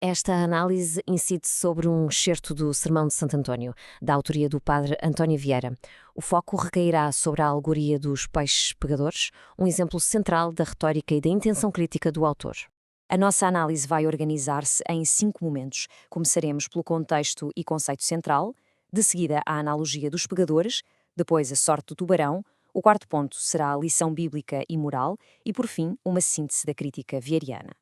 Esta análise incide sobre um excerto do Sermão de Santo António, da autoria do padre António Vieira. O foco recairá sobre a alegoria dos peixes pegadores, um exemplo central da retórica e da intenção crítica do autor. A nossa análise vai organizar-se em 5 momentos. Começaremos pelo contexto e conceito central, de seguida a analogia dos pegadores, depois a sorte do tubarão, o quarto ponto será a lição bíblica e moral e, por fim, uma síntese da crítica vieriana.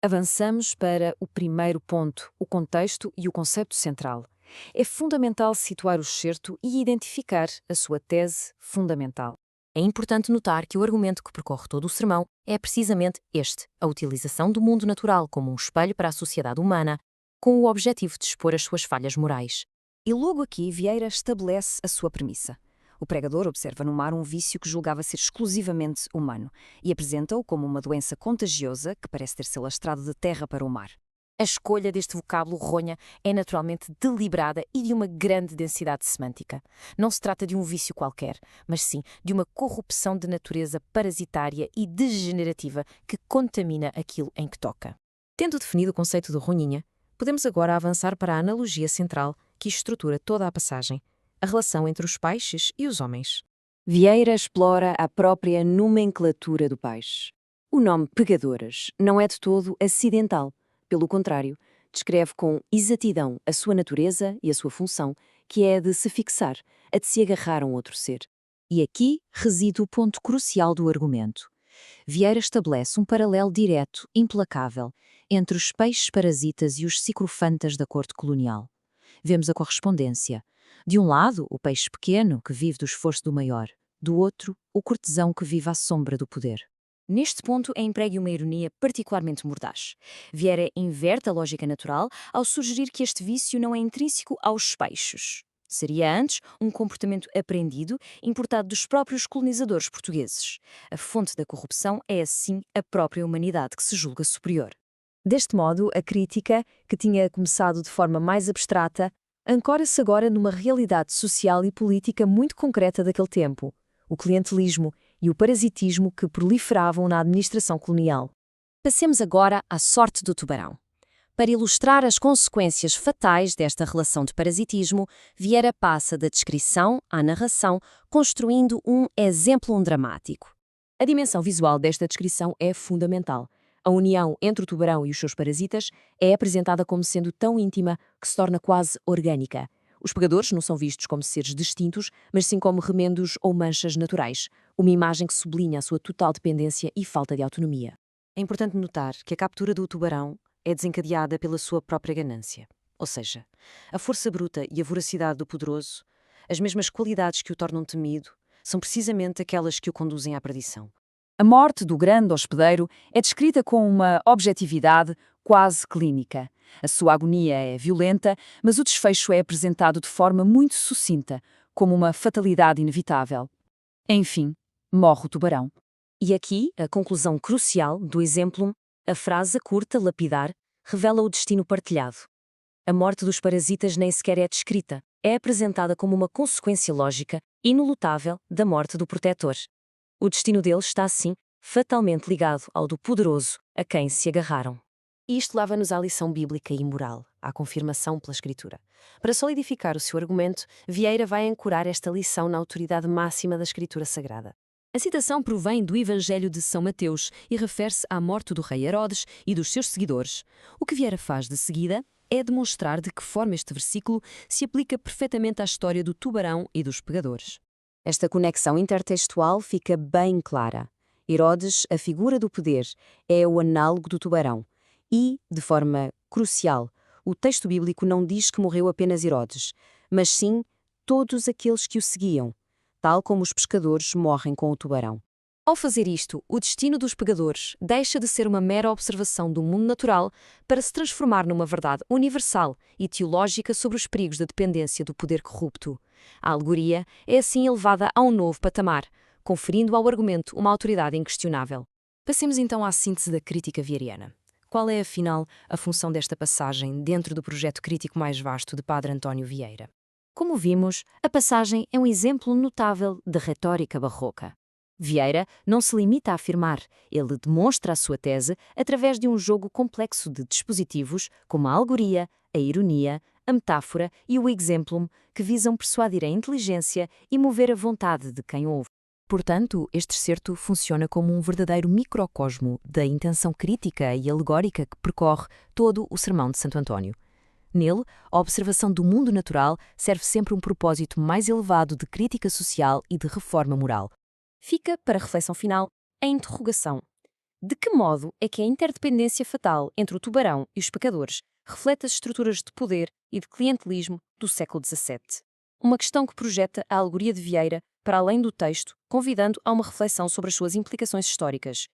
Avançamos para o primeiro ponto, o contexto e o conceito central. É fundamental situar o excerto e identificar a sua tese fundamental. É importante notar que o argumento que percorre todo o sermão é precisamente este, a utilização do mundo natural como um espelho para a sociedade humana, com o objetivo de expor as suas falhas morais. E logo aqui Vieira estabelece a sua premissa. O pregador observa no mar um vício que julgava ser exclusivamente humano e apresenta-o como uma doença contagiosa que parece ter se alastrado de terra para o mar. A escolha deste vocábulo ronha é naturalmente deliberada e de uma grande densidade semântica. Não se trata de um vício qualquer, mas sim de uma corrupção de natureza parasitária e degenerativa que contamina aquilo em que toca. Tendo definido o conceito de ronhinha, podemos agora avançar para a analogia central que estrutura toda a passagem, a relação entre os peixes e os homens. Vieira explora a própria nomenclatura do peixe. O nome pegadores não é de todo acidental. Pelo contrário, descreve com exatidão a sua natureza e a sua função, que é a de se fixar, a de se agarrar a um outro ser. E aqui reside o ponto crucial do argumento. Vieira estabelece um paralelo direto, implacável, entre os peixes parasitas e os cicrofantas da corte colonial. Vemos a correspondência. De um lado, o peixe pequeno, que vive do esforço do maior. Do outro, o cortesão que vive à sombra do poder. Neste ponto é empregue uma ironia particularmente mordaz. Vieira inverte a lógica natural ao sugerir que este vício não é intrínseco aos peixes. Seria antes um comportamento aprendido, importado dos próprios colonizadores portugueses. A fonte da corrupção é, assim, a própria humanidade que se julga superior. Deste modo, a crítica, que tinha começado de forma mais abstrata, ancora-se agora numa realidade social e política muito concreta daquele tempo, o clientelismo e o parasitismo que proliferavam na administração colonial. Passemos agora à sorte do tubarão. Para ilustrar as consequências fatais desta relação de parasitismo, Vieira passa da descrição à narração, construindo um exemplo dramático. A dimensão visual desta descrição é fundamental. A união entre o tubarão e os seus parasitas é apresentada como sendo tão íntima que se torna quase orgânica. Os pegadores não são vistos como seres distintos, mas sim como remendos ou manchas naturais, uma imagem que sublinha a sua total dependência e falta de autonomia. É importante notar que a captura do tubarão é desencadeada pela sua própria ganância. Ou seja, a força bruta e a voracidade do poderoso, as mesmas qualidades que o tornam temido, são precisamente aquelas que o conduzem à perdição. A morte do grande hospedeiro é descrita com uma objetividade quase clínica. A sua agonia é violenta, mas o desfecho é apresentado de forma muito sucinta, como uma fatalidade inevitável. Enfim, morre o tubarão. E aqui, a conclusão crucial do exemplo, a frase curta, lapidar, revela o destino partilhado. A morte dos parasitas nem sequer é descrita, é apresentada como uma consequência lógica, inelutável, da morte do protetor. O destino deles está, assim, fatalmente ligado ao do poderoso a quem se agarraram. E isto leva-nos à lição bíblica e moral, à confirmação pela Escritura. Para solidificar o seu argumento, Vieira vai ancorar esta lição na autoridade máxima da Escritura Sagrada. A citação provém do Evangelho de São Mateus e refere-se à morte do rei Herodes e dos seus seguidores. O que Vieira faz de seguida é demonstrar de que forma este versículo se aplica perfeitamente à história do tubarão e dos pegadores. Esta conexão intertextual fica bem clara. Herodes, a figura do poder, é o análogo do tubarão. E, de forma crucial, o texto bíblico não diz que morreu apenas Herodes, mas sim todos aqueles que o seguiam, tal como os pescadores morrem com o tubarão. Ao fazer isto, o destino dos pegadores deixa de ser uma mera observação do mundo natural para se transformar numa verdade universal e teológica sobre os perigos da dependência do poder corrupto. A alegoria é assim elevada a um novo patamar, conferindo ao argumento uma autoridade inquestionável. Passemos então à síntese da crítica vieriana. Qual é, afinal, a função desta passagem dentro do projeto crítico mais vasto de Padre António Vieira? Como vimos, a passagem é um exemplo notável de retórica barroca. Vieira não se limita a afirmar, ele demonstra a sua tese através de um jogo complexo de dispositivos, como a alegoria, a ironia, a metáfora e o exemplum, que visam persuadir a inteligência e mover a vontade de quem ouve. Portanto, este excerto funciona como um verdadeiro microcosmo da intenção crítica e alegórica que percorre todo o Sermão de Santo António. Nele, a observação do mundo natural serve sempre um propósito mais elevado de crítica social e de reforma moral. Fica, para a reflexão final, a interrogação. De que modo é que a interdependência fatal entre o tubarão e os pecadores reflete as estruturas de poder e de clientelismo do século XVII? Uma questão que projeta a alegoria de Vieira para além do texto, convidando a uma reflexão sobre as suas implicações históricas